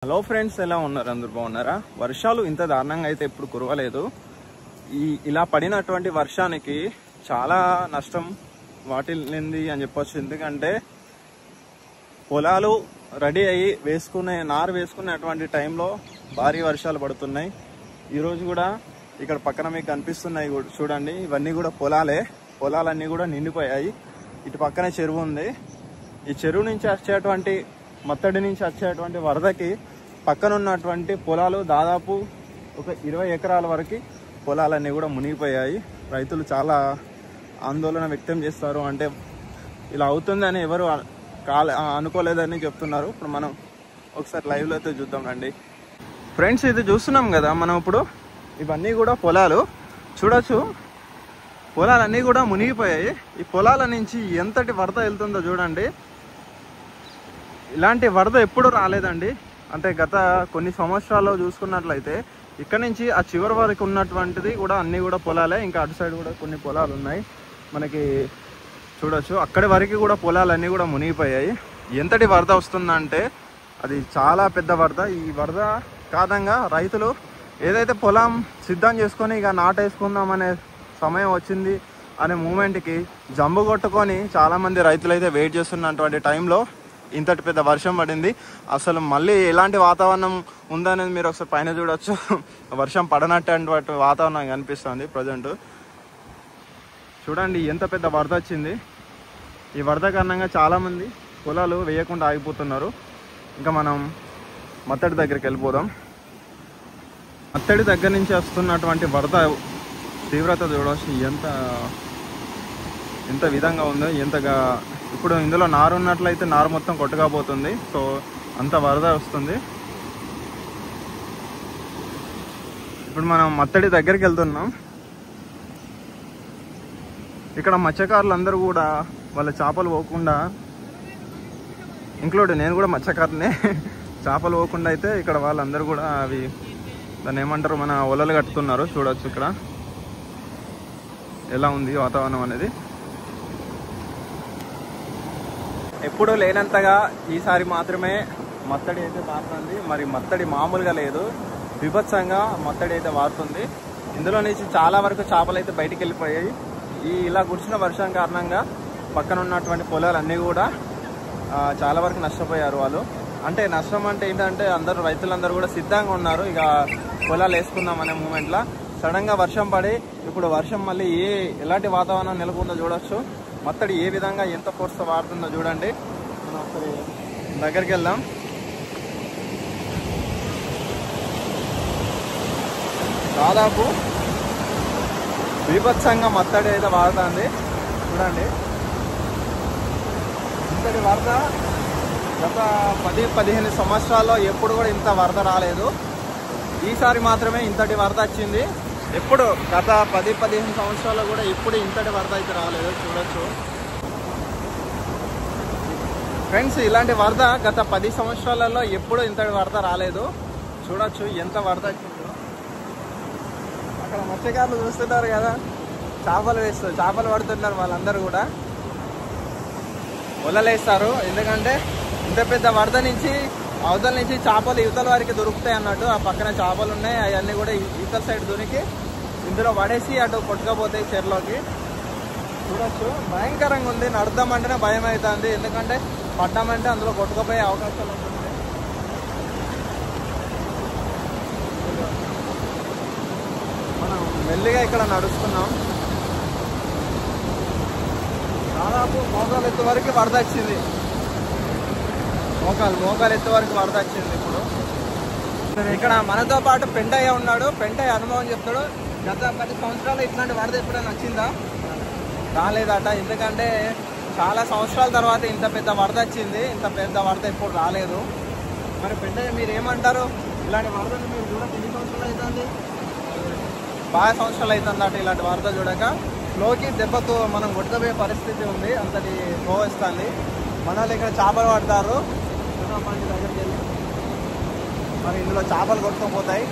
Hello friends, ఎలా ఉన్నారు? అందరూ బాగున్నారా? వర్షాలు ఇంత దారుణంగా అయితే ఎప్పుడు కురవలేదు. ఇలా పడినటువంటి వర్షానికి చాలా నష్టం వాటిల్లింది అని చెప్పొచ్చు. ఎందుకంటే పొలాలు రెడీ అయ్యి నారు వేసుకునేటువంటి టైంలో భారీ వర్షాలు పడుతున్నాయి. ఈరోజు కూడా ఇక్కడ పక్కన మీకు కనిపిస్తున్నాయి చూడండి, ఇవన్నీ కూడా పొలాలన్నీ కూడా నిండిపోయాయి. ఇటు పక్కనే చెరువు ఉంది. ఈ చెరువు నుంచి వచ్చేటువంటి మత్తడి నుంచి వచ్చేటువంటి వరదకి పక్కన ఉన్నటువంటి పొలాలు దాదాపు ఒక 20 ఎకరాల వరకు పొలాలన్నీ కూడా మునిగిపోయాయి. రైతులు చాలా ఆందోళన వ్యక్తం చేస్తారు. అంటే ఇలా అవుతుందని ఎవరు అనుకోలేదని చెప్తున్నారు. ఇప్పుడు మనం ఒకసారి లైవ్లో అయితే చూద్దాం రండి ఫ్రెండ్స్. ఇది చూస్తున్నాం కదా మనం ఇప్పుడు, ఇవన్నీ కూడా పొలాలు చూడొచ్చు. పొలాలన్నీ కూడా మునిగిపోయాయి. ఈ పొలాల నుంచి ఎంతటి వరద వెళ్తుందో చూడండి. ఇలాంటి వరద ఎప్పుడు రాలేదండి. అంటే గత కొన్ని సంవత్సరాల్లో చూసుకున్నట్లయితే ఇక్కడ నుంచి ఆ చివరి వరకు ఉన్నటువంటిది కూడా అన్నీ కూడా పొలాలే. ఇంకా అటు సైడ్ కూడా కొన్ని పొలాలు ఉన్నాయి మనకి చూడొచ్చు. అక్కడి వరకు కూడా పొలాలన్నీ కూడా మునిగిపోయాయి. ఎంతటి వరద వస్తుందంటే అది చాలా పెద్ద వరద. ఈ వరద కారణంగా రైతులు ఏదైతే పొలం సిద్ధం చేసుకొని ఇక నాటేసుకుందామనే సమయం వచ్చింది అనే మూమెంట్కి జంబు కొట్టుకొని చాలామంది రైతులు అయితే వెయిట్ చేస్తున్నటువంటి టైంలో ఇంతటి పెద్ద వర్షం పడింది. అసలు మళ్ళీ ఎలాంటి వాతావరణం ఉందనేది మీరు ఒకసారి పైన చూడొచ్చు. వర్షం పడనటువంటి వాతావరణం కనిపిస్తుంది ప్రజెంట్. చూడండి ఎంత పెద్ద వరద వచ్చింది. ఈ వరద కారణంగా చాలామంది పొలాలు వేయకుండా ఆగిపోతున్నారు. ఇంకా మనం మత్తడి దగ్గరికి వెళ్ళిపోదాం. మత్తడి దగ్గర నుంచి వస్తున్నటువంటి వరద తీవ్రత చూడవచ్చు ఎంత విధంగా ఉందో. ఇప్పుడు ఇందులో నారు ఉన్నట్లయితే నారు మొత్తం కొట్టుకపోతుంది. సో అంత వరద వస్తుంది. ఇప్పుడు మనం మత్తడి దగ్గరికి వెళ్తున్నాం. ఇక్కడ మత్స్యకారులు అందరూ కూడా వాళ్ళ చేపలు పోకుండా, ఇంక్లూడ్ నేను కూడా మత్స్యకారునే, చేపలు పోకుండా అయితే ఇక్కడ వాళ్ళందరూ కూడా అవి దాన్ని ఏమంటారు మన ఒలలు కట్టుతున్నారు. చూడవచ్చు ఇక్కడ ఎలా ఉంది వాతావరణం అనేది. ఎప్పుడూ లేనంతగా ఈసారి మాత్రమే మత్తడి అయితే వారుతుంది. మరి మత్తడి మామూలుగా లేదు, బీభత్సంగా మత్తడి అయితే వారుతుంది. ఇందులో నుంచి చాలా వరకు చేపలు అయితే బయటికి వెళ్ళిపోయాయి. ఇలా కురిసిన వర్షం కారణంగా పక్కన ఉన్నటువంటి పొలాలన్నీ కూడా చాలా వరకు నష్టపోయారు వాళ్ళు. అంటే నష్టం అంటే ఏంటంటే రైతులందరూ కూడా సిద్ధంగా ఉన్నారు ఇక పొలాలు వేసుకుందాం అనే మూమెంట్లో. సడన్గా వర్షం పడి ఇప్పుడు వర్షం మళ్ళీ ఎలాంటి వాతావరణం నెలకొందో చూడొచ్చు. మత్తడి ఏ విధంగా ఎంత ఫోర్స్తో వాడుతుందో చూడండి. మనం ఒకసారి దగ్గరికి వెళ్దాం. దాదాపు బీభత్సంగా మత్తడి అయితే వాడుతుంది చూడండి. ఇంతటి వరద గత 10-15 సంవత్సరాల్లో ఎప్పుడు కూడా ఇంత వరద రాలేదు. ఈసారి మాత్రమే ఇంతటి వరద వచ్చింది. ఎప్పుడు గత 10-15 సంవత్సరాల్లో కూడా ఎప్పుడు ఇంతటి వరద అయితే రాలేదు. చూడొచ్చు ఫ్రెండ్స్, ఇలాంటి వరద గత 10 సంవత్సరాలలో ఎప్పుడు ఇంతటి వరద రాలేదు. చూడొచ్చు ఎంత వరద వచ్చిందో. అక్కడ మత్స్యకారులు చూస్తున్నారు కదా, చేపలు పడుతున్నారు. వాళ్ళందరూ కూడా వలలేస్తారు. ఎందుకంటే ఇంత పెద్ద వరద నుంచి అవతల నుంచి చేపలు యువతల వారికి దొరుకుతాయి అన్నట్టు. ఆ పక్కన చేపలు ఉన్నాయి, అవన్నీ కూడా యువతల సైడ్ దొరికి ఇందులో పడేసి అటు కొట్టుకపోతాయి చెరువులోకి. చూడొచ్చు భయంకరంగా ఉంది. నడుద్దామంటేనే భయం అవుతుంది. ఎందుకంటే పడ్డామంటే అందులో కొట్టుకుపోయే అవకాశాలు ఉంటుంది. మనం మెల్లిగా ఇక్కడ నడుస్తున్నాం. దాదాపు మోకాలు ఎత్తు వరకు వరద వచ్చింది. మోకాలు ఎత్తు వరకు వరద వచ్చింది. ఇప్పుడు ఇక్కడ మనతో పాటు పెంటయ్య ఉన్నాడు. పెంటయ్య అనుభవం చెప్తాడు. గత 10 సంవత్సరాలు ఇట్లాంటి వరద ఎప్పుడైనా వచ్చిందా? రాలేదట. ఎందుకంటే చాలా సంవత్సరాల తర్వాత ఇంత పెద్ద వరద వచ్చింది. ఇంత పెద్ద వరద ఎప్పుడు రాలేదు. మరి పెంటయ్య మీరు ఏమంటారు? ఇలాంటి వరదలు మీరు చూడక ఎన్ని సంవత్సరాలు అవుతుంది? బాగా సంవత్సరాలు అవుతుందట ఇలాంటి వరద చూడక. ఫ్లోకి దెబ్బకు మనం కొట్టుకుపోయే పరిస్థితి ఉంది. అంతటి ఫ్లో వస్తుంది. మన వాళ్ళు ఇక్కడ చేపలు పడతారు. దగ్గరికి వెళ్ళి మరి ఇందులో చేపలు కొట్టుకుపోతాయి.